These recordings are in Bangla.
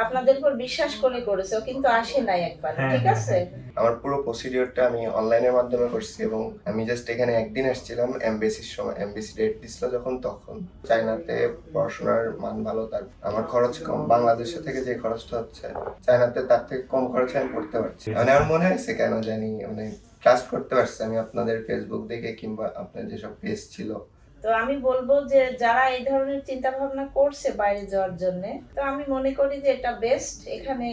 আপনাদের উপর বিশ্বাস করে করেছে, ও কিন্তু আসে নাই একবার, ঠিক আছে? আমার পুরো প্রসিডিওরটা আমি অনলাইনের মাধ্যমে করছি এবং আমি জাস্ট এখানে একদিন আসছিলাম এমবেসির সময়। এমবেসি ডেট দিছিল যখন, তখন চায়নাতে পড়াশোনার মান ভালো, তার আমার খরচ কম। বাংলাদেশে থেকে যে খরচটা হচ্ছে চায়নাতে তার থেকে কম খরচে আমি পড়তে পারছি। মানে আমার মনে হয়েছে কেন জানি, মানে ট্রাস্ট করতে পারছি আমি আপনাদের ফেসবুক দেখে কিংবা আপনার যেসব পেজ ছিল। তো আমি বলবো যে যারা এই ধরনের চিন্তা ভাবনা করছে বাইরে যাওয়ার জন্য, তো আমি মনে করি যে এটা বেস্ট। এখানে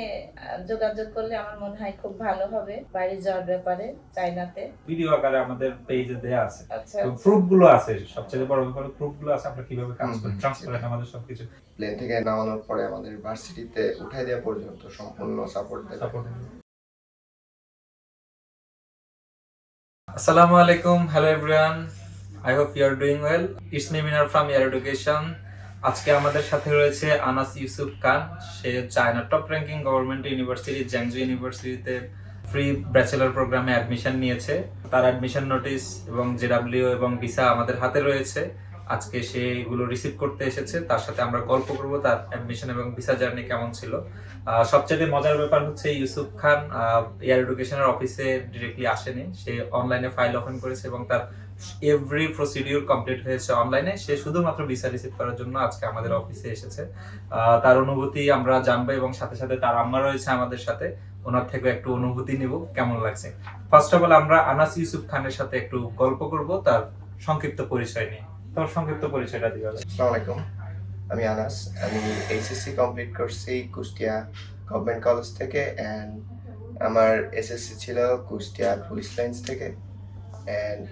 যোগাযোগ করলে আমার মনে হয় খুব ভালো হবে বাইরে যাওয়ার ব্যাপারে, চায়নাতে। ভিডিও আকারে আমাদের পেজে দেয়া আছে, আচ্ছা, তো আচ্ছা। প্রুফ গুলো আছে, সবচেয়ে বড় ব্যাপার প্রুফ গুলো আছে, আমরা কিভাবে কাজ করি, ট্রান্সপারেন্ট আমাদের সবকিছু প্লেন থেকে নামানোর পরে আমাদের ভার্সিটিতে উঠাই দেওয়া পর্যন্ত সম্পূর্ণ সাপোর্ট দেয়। সাপোর্ট। আসসালামু আলাইকুম, hello everyone, I hope you are doing well. It's me Minar from your education. আজকে আমাদের সাথে রয়েছে আনাস ইউসুফ খান। সে China top ranking government university Zhengzhou ইউনিভার্সিটিতে ফ্রি ব্যাচেলর প্রোগ্রামে অ্যাডমিশন নিয়েছে। তার অ্যাডমিশন নোটিশ এবং জেডাব্লিউ এবং ভিসা আমাদের হাতে রয়েছে। আজকে সে এগুলো রিসিভ করতে এসেছে। তার সাথে আমরা গল্প করব তার অ্যাডমিশন এবং ভিসা জার্নি কেমন ছিল। সবচেয়ে মজার ব্যাপার হচ্ছে ইউসুফ খান এয়ার এডুকেশনের অফিসে ডিরেক্টলি আসেনি, সে অনলাইনে ফাইল ওপেন করেছে এবং তার এভরি প্রসিডিউর কমপ্লিট হয়েছে অনলাইনে। সে শুধুমাত্র ভিসা রিসিভ করার জন্য আজকে আমাদের অফিসে এসেছে। তার অনুভূতি আমরা জানবো এবং সাথে সাথে তার আম্মা রয়েছে আমাদের সাথে, ওনার থেকে একটু অনুভূতি নিব কেমন লাগছে। ফার্স্ট অফ অল আমরা আনাস ইউসুফ খানের সাথে একটু গল্প করব তার সংক্ষিপ্ত পরিচয় নিয়ে। তোর সংক্ষিপ্ত পরিচয়টা দিবে। আসসালামু আলাইকুম, আমি আনাস। আমি এইচএসসি কমপ্লিট করছি কুষ্টিয়া গভর্নমেন্ট কলেজ থেকে, অ্যান্ড আমার এসএসসি ছিল কুষ্টিয়া পুলিশ লাইন্স থেকে, and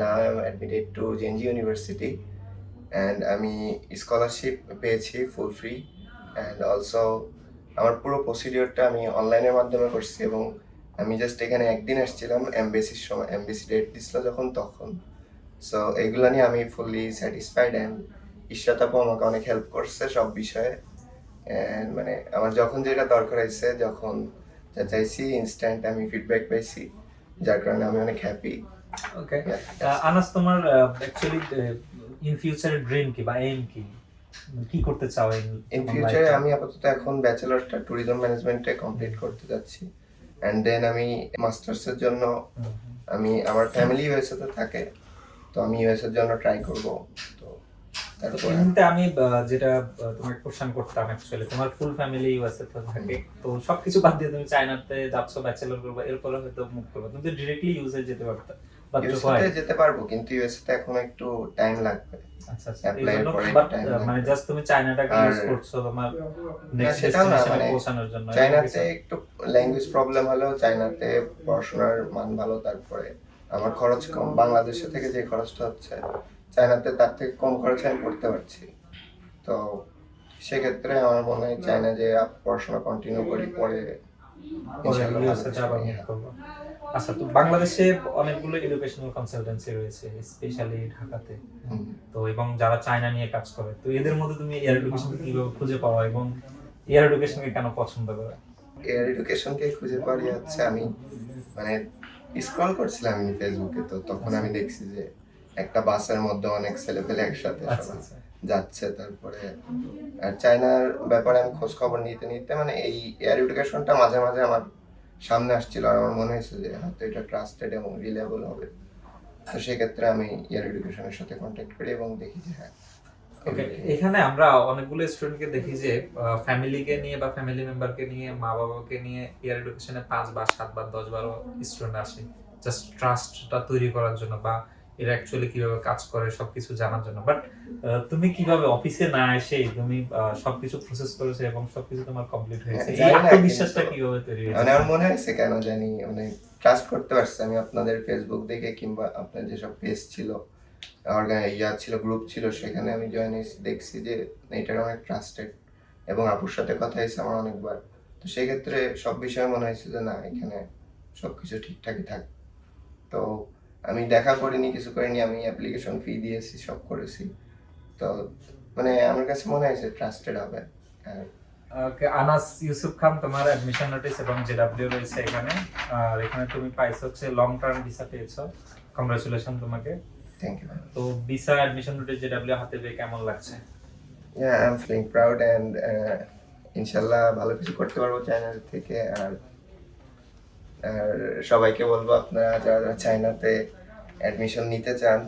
now I am admitted to JNG university, and আমি স্কলারশিপ পেয়েছি ফুল ফ্রি। অ্যান্ড অলসো আমার পুরো প্রসিডিওরটা আমি অনলাইনের মাধ্যমে করছি এবং আমি জাস্ট এখানে একদিন আসছিলাম এমবেসির সময়। এমবেসি ডেট দিছিল যখন, তখন। সো এগুলো নিয়ে আমি ফুললি স্যাটিসফাইড, অ্যান্ড ঈশ্বর আপু আমাকে অনেক হেল্প করছে সব বিষয়ে। অ্যান্ড মানে আমার যখন যেটা দরকার হয়েছে, যখন যা চাইছি ইনস্ট্যান্ট আমি ফিডব্যাক পাইছি, যার কারণে আমি অনেক হ্যাপি। ওকে, আনাস, তোমার অ্যাকচুয়ালি ইন ফিউচার ড্রিম কি বা এম কি, কি করতে চাও ইন ফিউচারে আমি আপাতত এখন ব্যাচেলরটা ট্যুরিজম ম্যানেজমেন্টে কমপ্লিট করতে যাচ্ছি, অ্যান্ড দেন আমি মাস্টার্সের জন্য, আমি আমার ফ্যামিলি ইউএসএতে থাকে, তো আমি ইউএস এর জন্য ট্রাই করব। তো তারপরে এমনিতে আমি যেটা তোমাকে কোশ্চেন করতাম, অ্যাকচুয়ালি তোমার ফুল ফ্যামিলি ইউএসএ তে থাকে, তো সবকিছু বাদ দিয়ে তুমি চায়নাতে যাচ্ছ ব্যাচেলর করবে, এরপরে হয়তো মুভ করবে, তুমি তো ডিরেক্টলি ইউএসএ যেতে পারতে। বাট ইউএসএতে যেতে পারবো, কিন্তু ইউএসএতে এখন একটু টাইম লাগবে। আচ্ছা আচ্ছা, অ্যাপ্লাই এর পরে বাট টাইম মানে লাগবে। জাস্ট তুমি চায়নাটাকে ইউজ করছো তোমার নেক্সট সেটাও না, ডেস্টিনেশনে মানে পৌঁছানোর জন্য। চায়নাতে একটু ল্যাঙ্গুয়েজ প্রবলেম হলেও চায়নাতে পড়াশোনার মান ভালো, তারপরে আমার খরচ কম। বাংলাদেশে থেকে যে খরচটা হচ্ছে চায়নাতে তার থেকে কম খরচে আমি পড়তে পারছি। তো সেক্ষেত্রে আমার মনে হয় চায়না যে পড়াশোনা কন্টিনিউ করি, পরে ইনশাআল্লাহ ভালো কিছু হবে। আচ্ছা, তো বাংলাদেশে অনেকগুলো এডুকেশনাল কনসালটেন্সি রয়েছে, স্পেশালি ঢাকাতে। তো এবং যারা চায়না নিয়ে কাজ করে, তো এদের মধ্যে তুমি এয়ার এডুকেশনকে কিভাবে খুঁজে পাওয়া এবং এয়ার এডুকেশনকে কেন পছন্দ করে? এয়ার এডুকেশনকে খুঁজে পাওয়া যাচ্ছে, আমি মানে স্ক্রল করছিলাম আমি ফেসবুকে, তো তখন আমি দেখছি যে একটা বাসের মধ্যে অনেক ছেলেপেলে একসাথে সবাই যাচ্ছে। তারপরে আর চায়নার ব্যাপারে আমি খোঁজ খবর নিতে নিতে মানে এই এয়ার এডুকেশনটা মাঝে মাঝে আমার সামনে আসছিল, আর আমার মনে হয়েছে যে হয়তো এটা ট্রাস্টেড এবং রিলেবল হবে। তো সেক্ষেত্রে আমি এয়ার এডুকেশনের সাথে কন্ট্যাক্ট করি এবং দেখি যে হ্যাঁ। ওকে, এখানে আমরা অনেকগুলো স্টুডেন্টকে দেখি যে ফ্যামিলিকে নিয়ে বা ফ্যামিলি মেম্বারকে নিয়ে, মা বাবাকে নিয়ে এয়ার এডুকেশনে 5 বা 7 বা 10 12 স্টুডেন্ট আসে জাস্ট ট্রাস্টটা তৈরি করার জন্য বা এরা অ্যাকচুয়ালি কিভাবে কাজ করে সবকিছু জানার জন্য। বাট তুমি কিভাবে অফিসে না এসে তুমি সবকিছু প্রসেস করেছো এবং সবকিছু তোমার কমপ্লিট হয়েছে, এই আত্মবিশ্বাসটা কিভাবে তৈরি হয়েছে? মানে আমার মনে হয়েছে কেন জানি, মানে ট্রাস্ট করতে পারছি আমি আপনাদের ফেসবুক দেখে কিংবা আপনার যেসব পেজ ছিল, ছিল, গ্রুপ ছিল, সেখানে আমি জয়েন হয়েছি, দেখছি যে এটার অনেক ট্রাস্টেড এবং আপুর সাথে কথা হয়েছে আমার অনেকবার। তো সেক্ষেত্রে সব বিষয়ে মনে হয়েছে যে না, এখানে সবকিছু ঠিকঠাকই থাক। তো আমি দেখা করিনি, কিছু করিনি, আমি অ্যাপ্লিকেশন ফি দিয়েছি, সব করেছি। তো মানে আমার কাছে মনে হয়েছে ট্রাস্টেড হবে। আর ওকে, আনাস ইউসুফ খান, তোমার অ্যাডমিশন নোটিস এবং জেডাব্লিউ রয়েছে এখানে। আর এখানে তুমি পাইছো হচ্ছে লং টার্ম ভিসা পেয়েছো, কংগ্রাচুলেশন তোমাকে। Thank you. তো ভিসা অ্যাডমিশন নোটিস জেডাব্লিউ হাতে পেয়ে কেমন লাগছে? Yeah, I'm feeling proud, and ইনশাল্লাহ ভালো কিছু করতে পারবো চায়না থেকে। আর আর সবাইকে বলবো আপনারা যারা যারা চায়নাতে অ্যাডমিশন নিতে চান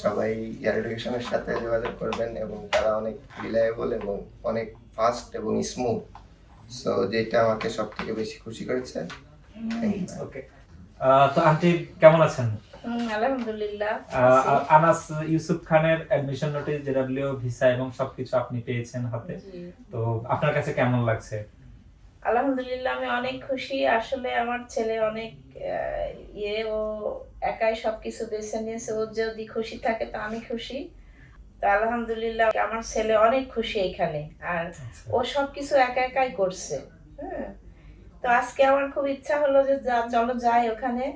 সবাই এয়ার এডুকেশনের সাথে যোগাযোগ করবেন, এবং তারা অনেক রিলায়েবল এবং অনেক ফাস্ট এবং স্মুথ। সো যেটা আমাকে সব থেকে বেশি খুশি করেছে। ওকে, তো আন্টি কেমন আছেন? আলহামদুলিল্লাহ। আনাস ইউসুফ খানের অ্যাডমিশন নোটিশ, জেডব্লিউ ভিসা এবং সবকিছু আপনি পেয়েছেন হাতে, জি। তো আপনার কাছে কেমন লাগছে? আলহামদুলিল্লাহ, আমি অনেক খুশি। আসলে আমার ছেলে অনেক ও একাই সবকিছু বেছে নিয়েছে। ও যদি খুশি থাকে তো আমি খুশি। তো আলহামদুলিল্লাহ আমার ছেলে অনেক খুশি এখানে। আর ও সবকিছু একা একাই করছে। হ্যাঁ, তো আজকে আমার খুব ইচ্ছা হলো যে চলো যাই ওখানে।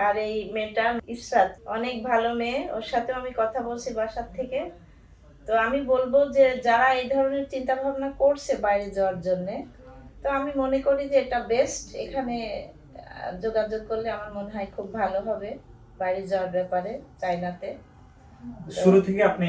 আর এই মেয়েটা ইসরাত অনেক ভালো মেয়ে, ওর সাথেও আমি কথা বলছি বাসার থেকে। তো আমি বলবো যে যারা এই ধরনের চিন্তা ভাবনা করছে বাইরে যাওয়ার জন্য, তো আমি মনে করি যে এটা বেস্ট। এখানে যোগাযোগ করলে আমার মনে হয় খুব ভালো হবে বাইরে যাওয়ার ব্যাপারে, চায়নাতে। শুরু থেকে আপনি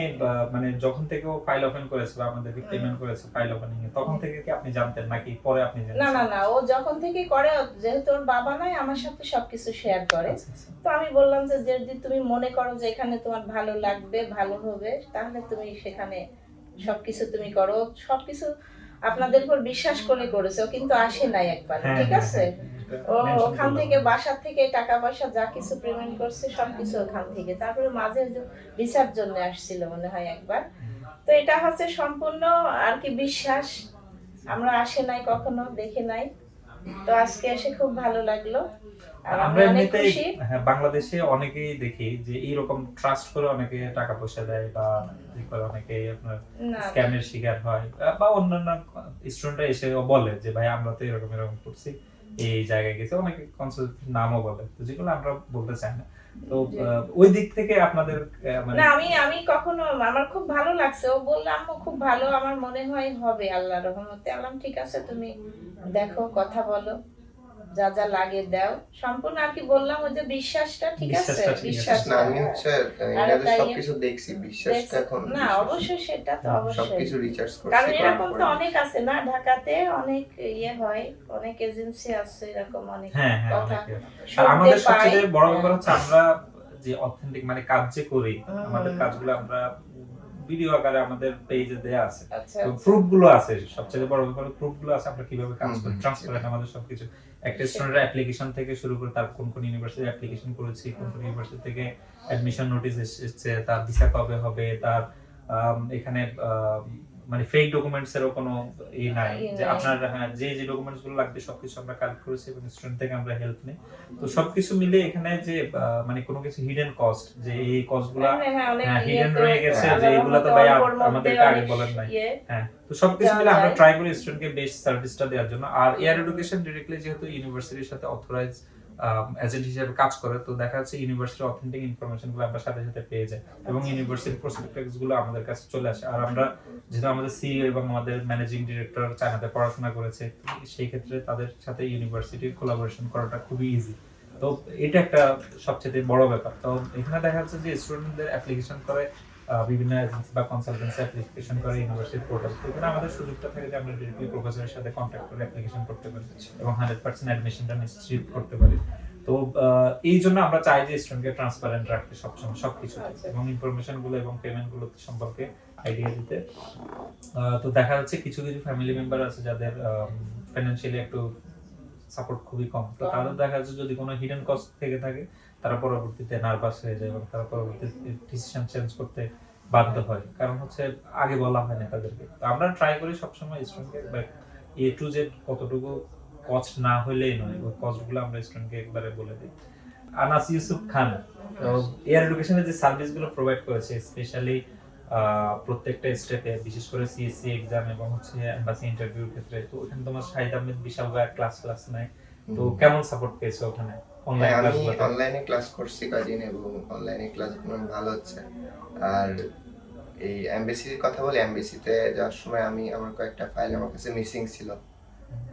মানে যখন থেকে ও ফাইল ওপেন করেছে বা আমাদেরকে পেমেন্ট করেছে ফাইল ওপেনিং এ, তখন থেকে কি আপনি জানতেন নাকি পরে আপনি না জেনেছেন? না না, ও যখন থেকে করে, যেহেতু ওর বাবা নাই, আমার সাথে সবকিছু শেয়ার করে। আচ্ছা, আচ্ছা। তো আমি বললাম যে যদি তুমি মনে করো যে এখানে তোমার ভালো লাগবে, ভালো হবে, তাহলে তুমি সেখানে সবকিছু তুমি করো। সবকিছু আপনাদের উপর বিশ্বাস করে করেছে, ও কিন্তু আসে নাই একবার, হ্যাঁ, ঠিক হ্যাঁ, আছে? হ্যাঁ, ও mention ওখান করলাম। থেকে বাসা থেকে টাকা পয়সা যা কিছু পেমেন্ট করছে সবকিছু ওখান থেকে। তারপরে মাঝে ভিসার জন্য আসছিল মনে হয় একবার। তো এটা হচ্ছে সম্পূর্ণ আর কি বিশ্বাস। আমরা আসে নাই কখনো, দেখে নাই। তো আজকে এসে খুব ভালো লাগলো। আর আমি আমরা অনেক এমনিতেই খুশি। বাংলাদেশে অনেকেই দেখি যে এইরকম ট্রাস্ট করে অনেকে টাকা পয়সা দেয় বা ই করে, অনেকে আপনার না, স্ক্যামের শিকার হয় বা অন্যান্য স্টুডেন্টরা এসে বলে যে ভাই আমরা তো এরকম এরকম করছি, এই জায়গায় গেছে, অনেকে কনসালটেন্ট নামও বলে, তো যেগুলো আমরা বলতে চাই না। তো ওই দিক থেকে আপনাদের মানে না, আমি কখনো, আমার খুব ভালো লাগছে। ও বললো আম্মু খুব ভালো, আমার মনে হয় হবে আল্লাহর রহমতে। আল্লাহ ঠিক আছে, তুমি দেখো, কথা বলো, যা যা লাগে দাও, সম্পূর্ণ আর কি বললাম। ওই যে বিশ্বাসটা, ঠিক আছে, বিশ্বাসটা ঠিক আছে। বিশ্বাসটা। না, আমি হচ্ছে আর এনাদের তাই সবকিছু দেখছি, বিশ্বাসটা এখন না, অবশ্যই সেটা তো অবশ্যই। সবকিছু রিসার্চ কারণ করছি, এরকম করার তো পরে অনেক আছে না, ঢাকাতে অনেক হয়, অনেক এজেন্সি আছে এরকম, অনেক হ্যাঁ হ্যাঁ কথা অনেকে। আর শুনতে আমাদের পাই। সবচেয়ে বড় ব্যাপার হচ্ছে আমরা যে অথেন্টিক মানে কাজ যে করি, আমাদের হুম। কাজগুলো আমরা ভিডিও আকারে আমাদের পেজে দেয়া আছে, আচ্ছা, তো আচ্ছা। প্রুফ গুলো আছে। সবচেয়ে বড় ব্যাপার প্রুফ গুলো আছে, আমরা কিভাবে কাজ করি, হুম, ট্রান্সপারেন্ট আমাদের সবকিছু। একটা স্টুডেন্টের অ্যাপ্লিকেশন থেকে শুরু করে তার কোন কোন ইউনিভার্সিটি অ্যাপ্লিকেশন করেছি, কোন কোন ইউনিভার্সিটি থেকে অ্যাডমিশন নোটিশ এসেছে, তার ভিসা কবে হবে, তার এখানে মানে ফেক ডকুমেন্টস এরও কোনো নাই যে আপনার যে যে ডকুমেন্টস গুলো লাগবে সবকিছু আমরা কালেক্ট করেছি এবং স্টুডেন্ট থেকে আমরা হেল্প নিই। তো সবকিছু মিলে এখানে যে মানে কোনো কিছু হিডেন কস্ট, যে এই কস্ট গুলা হিডেন রয়ে গেছে, যে এগুলা তো ভাই আমাদেরকে আগে বলেন নাই। হ্যাঁ, তো সবকিছু মিলে আমরা ট্রাই করি স্টুডেন্টকে বেস্ট সার্ভিসটা দেওয়ার জন্য। আর এয়ার এডুকেশন ডিরেক্টলি যেহেতু ইউনিভার্সিটির সাথে অথরাইজ এজেন্ট হিসেবে কাজ করে, তো দেখা যাচ্ছে ইউনিভার্সিটির অথেন্টিক ইনফরমেশন গুলো আমরা সাথে সাথে পেয়ে যাই এবং ইউনিভার্সিটির প্রসপেক্টাস গুলো আমাদের কাছে চলে আসে। আর আমরা যেহেতু আমাদের সিইও এবং আমাদের ম্যানেজিং ডিরেক্টর চায়নাতে পড়াশোনা করেছে, সেই ক্ষেত্রে তাদের সাথে ইউনিভার্সিটির কোলাবোরেশন করাটা খুবই ইজি। তো এটা একটা সবচেয়ে বড় ব্যাপার। তো এখানে দেখা যাচ্ছে যে স্টুডেন্টদের অ্যাপ্লিকেশন করে বিভিন্ন এজেন্সি বা কনসালটেন্সি অ্যাপ্লিকেশন করে ইউনিভার্সিটি পোর্টাল, তো এখানে আমাদের সুযোগটা থাকে যে আমরা ডিরেক্টলি প্রফেসরের সাথে কন্ট্যাক্ট করে অ্যাপ্লিকেশন করতে পারি এবং 100% অ্যাডমিশনটা নিশ্চিত করতে পারি। তো এই জন্য আমরা চাই যে স্টুডেন্টকে ট্রান্সপারেন্ট রাখতে সবসময় সবকিছু, এবং ইনফরমেশন গুলো এবং পেমেন্ট গুলো সম্পর্কে আইডিয়া দিতে। তো দেখা যাচ্ছে কিছু কিছু ফ্যামিলি মেম্বার আছে যাদের ফাইনান্সিয়ালি একটু সাপোর্ট খুবই কম, তো তাদের দেখা যাচ্ছে যদি কোনো হিডেন কস্ট থেকে থাকে তারা পরবর্তীতে নার্ভাস হয়ে যায় এবং তারা পরবর্তীতে ডিসিশন চেঞ্জ করতে বাধ্য হয়, কারণ হচ্ছে আগে বলা হয় না তাদেরকে। তো আমরা ট্রাই করি সবসময় স্টুডেন্টকে এ টু জেড কতটুকু কস্ট না হলেই নয়, ওই কস্টগুলো আমরা স্টুডেন্টকে একবারে বলে দিই। আনাস ইউসুফ খান এয়ার এডুকেশনের যে সার্ভিসগুলো প্রোভাইড করেছে, স্পেশালি প্রত্যেকটা স্টেপে, বিশেষ করে সিএসসি এক্সাম এবং হচ্ছে এমবাসি ইন্টারভিউর ক্ষেত্রে, তো ওখানে তোমার শাহিদ আহমেদ বিশাল ভাই ক্লাস নেয়, তো কেমন সাপোর্ট পেয়েছো ওখানে অনলাইন আমি ক্লাসগুলোতে? অনলাইনে ক্লাস করছি কদিন এবং অনলাইনে ক্লাসগুলো ভালো হচ্ছে। আর এই এমবিসির কথা বলি, এমবিসিতে যাওয়ার সময় আমার কয়েকটা ফাইল আমার কাছে মিসিং ছিল।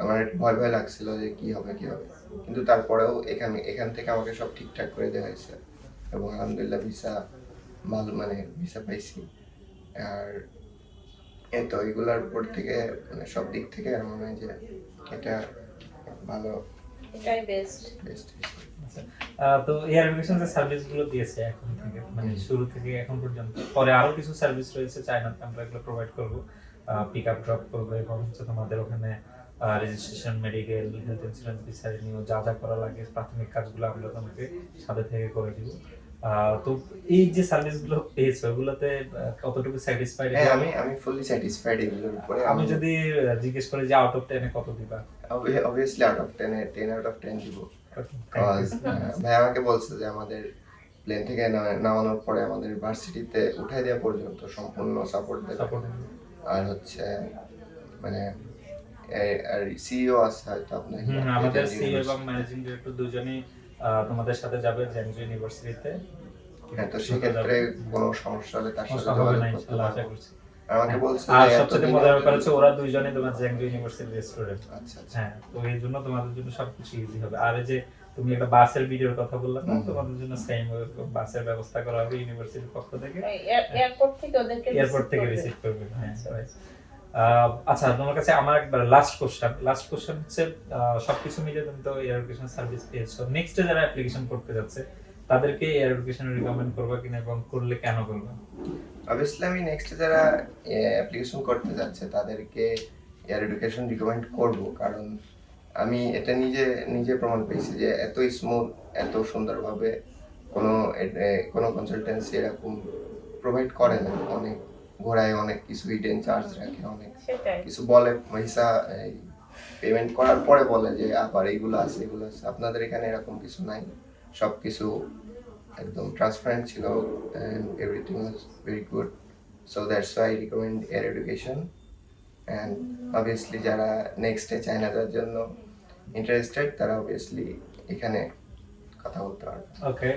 আমার একটু ভয় ভয় লাগছিল যে কি হবে। কিন্তু তারপরেও এখান থেকে আমাকে সব ঠিকঠাক করে দেওয়া হয়েছে এবং আলহামদুলিল্লাহ ভিসা ভালো, মানে ভিসা পাইছি। আর এই তো এগুলার উপর থেকে মানে সব দিক থেকে আমার মনে হয় যে এটা ভালো এটাই বেস্ট। বেস্ট। আচ্ছা, তো এয়ার এডুকেশন যে সার্ভিস গুলো দিয়েছে এখন থেকে মানে শুরু থেকে এখন পর্যন্ত, পরে আরো কিছু সার্ভিস রয়েছে চায়নাতে, আমরা এগুলো প্রোভাইড করবো, পিক আপ ড্রপ করবো এবং হচ্ছে তোমাদের ওখানে registration, medical, health insurance, visa renew, যা যা করা লাগে প্রাথমিক কাজগুলো আমরা তোমাকে সাথে থেকে করে দিব। তো এই যে সার্ভিসগুলো পেয়েছো ওগুলোতে কতটুকু স্যাটিসফাইড? হ্যাঁ, আমি ফুললি স্যাটিসফাইড এগুলোর উপরে। আমি যদি জিজ্ঞেস করি যে আউট অফ 10 এ কত দিবা? Obviously out of 10 A 10 out of 10 দিব। কজ ভাই আমাকে বলছে যে আমাদের প্লেন থেকে নামানোর পরে আমাদের ভার্সিটিতে উঠাই দেওয়া পর্যন্ত সম্পূর্ণ সাপোর্ট দেবে। আর হচ্ছে মানে আর সিইও আছে হয়তো আপনার আমাদের সিইও এবং ম্যানেজিং ডিরেক্টর দুজনেই তোমাদের সাথে যাবে জ্যাংজু ইউনিভার্সিটিতে। হ্যাঁ, তো সেক্ষেত্রে কোনো সমস্যা হলে তার সাথে হবে যোগাযোগ না করতে ইনশাআল্লাহ, আশা পারবো। করছি। আমাকে বলছে আর যে সবচেয়ে মজার ব্যাপার হচ্ছে ওরা দুইজনেই তোমার জ্যাংজু ইউনিভার্সিটির স্টুডেন্ট। আচ্ছা আচ্ছা। হ্যাঁ, তো এই জন্য তোমাদের জন্য সবকিছু ইজি হবে। আর এই যে তুমি একটা বাসের ভিডিওর কথা বললে না, তোমাদের জন্য সেম বাসের ব্যবস্থা করা হবে ইউনিভার্সিটির পক্ষ থেকে। এয়ারপোর্ট থেকে ওদেরকে এয়ারপোর্ট থেকে রিসিভ করবে। হ্যাঁ, আচ্ছা, তোমার কাছে আমার একবার লাস্ট কোশ্চেন হচ্ছে, সবকিছু মিলে তুমি তো এয়ার এডুকেশন সার্ভিস পেয়েছো, নেক্সটে যারা অ্যাপ্লিকেশন করতে যাচ্ছে তাদেরকে এয়ার এডুকেশন রিকমেন্ড করবা কিনা এবং করলে কেন করবা? অবভিয়াসলি আমি নেক্সট যারা অ্যাপ্লিকেশন করতে যাচ্ছে তাদেরকে এয়ার এডুকেশন রিকমেন্ড করব, কারণ আমি এটা নিজে প্রমাণ পেয়েছি যে এত স্মুথ, এত সুন্দরভাবে কোনো কনসালটেন্সি এরকম প্রোভাইড করে না। অনেক ঘোরায়, অনেক কিছু হিডেন চার্জ রাখে, অনেক কিছু বলে পয়সা পেমেন্ট করার পরে বলে যে আবার এগুলো আছে। আপনাদের এখানে এরকম কিছু নাই, সব কিছু একদম ট্রান্সপারেন্ট ছিল and everything was very good, so that's why I recommend Air Education. And obviously যারা নেক্সটে চায়না যাওয়ার জন্য ইন্টারেস্টেড তারা অবভিয়াসলি এখানে কথা বলতে পারবে। ওকে,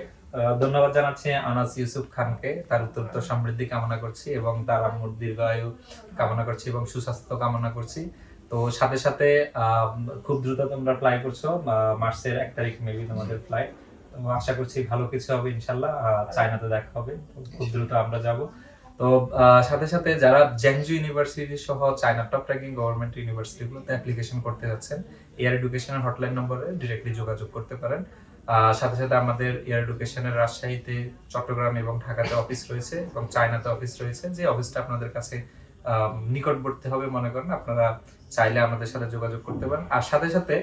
ধন্যবাদ জানাচ্ছি আনাস ইউসুফ খানকে, তার উত্তরোত্তর সমৃদ্ধি কামনা করছি এবং তার আম্মুর দীর্ঘায়ু কামনা করছি এবং সুস্বাস্থ্য কামনা করছি। তো সাথে সাথে খুব দ্রুত তোমরা ফ্লাই করছো, মার্চের 1 তারিখ মেবি তোমাদের ফ্লাইট। তো আশা করছি ভালো কিছু হবে ইনশাল্লাহ, চায়নাতে দেখা হবে, খুব দ্রুত আমরা যাব। তো সাথে সাথে যারা জ্যাংজু ইউনিভার্সিটি সহ চায়না টপ র্যাঙ্কিং গভর্নমেন্ট ইউনিভার্সিটিগুলোতে অ্যাপ্লিকেশন করতে যাচ্ছেন, এয়ার এডুকেশনের হটলাইন নম্বরে ডিরেক্টলি যোগাযোগ করতে পারেন। সাথে সাথে আমাদের এয়ার এডুকেশনের রাজশাহীতে, চট্টগ্রাম এবং ঢাকাতে অফিস রয়েছে এবং চায়নাতে অফিস রয়েছে। যে অফিসটা আপনাদের কাছে নিকটবর্তী হবে মনে করেন, আপনারা চাইলে আমাদের সাথে যোগাযোগ করতে পারেন। আর সাথে সাথে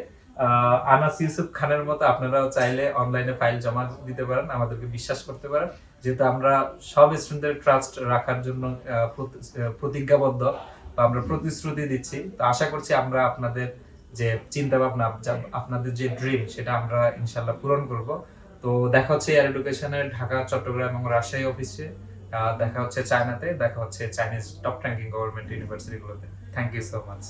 আনাস ইউসুফ খানের মতো আপনারাও চাইলে অনলাইনে ফাইল জমা দিতে পারেন, আমাদেরকে বিশ্বাস করতে পারেন, যেহেতু আমরা সব স্টুডেন্টদের ট্রাস্ট রাখার জন্য প্রতিজ্ঞাবদ্ধ বা আমরা প্রতিশ্রুতি দিচ্ছি। তো আশা করছি আমরা আপনাদের যে চিন্তা ভাবনা, আপনাদের যে ড্রিম, সেটা আমরা ইনশাল্লাহ পূরণ করব। তো দেখা হচ্ছে এয়ার এডুকেশনের ঢাকা, চট্টগ্রাম এবং রাজশাহী অফিসে, দেখা হচ্ছে চায়নাতে, দেখা হচ্ছে চাইনিজ টপ র্যাঙ্কিং গভর্নমেন্ট ইউনিভার্সিটিগুলোতে। Thank you so much.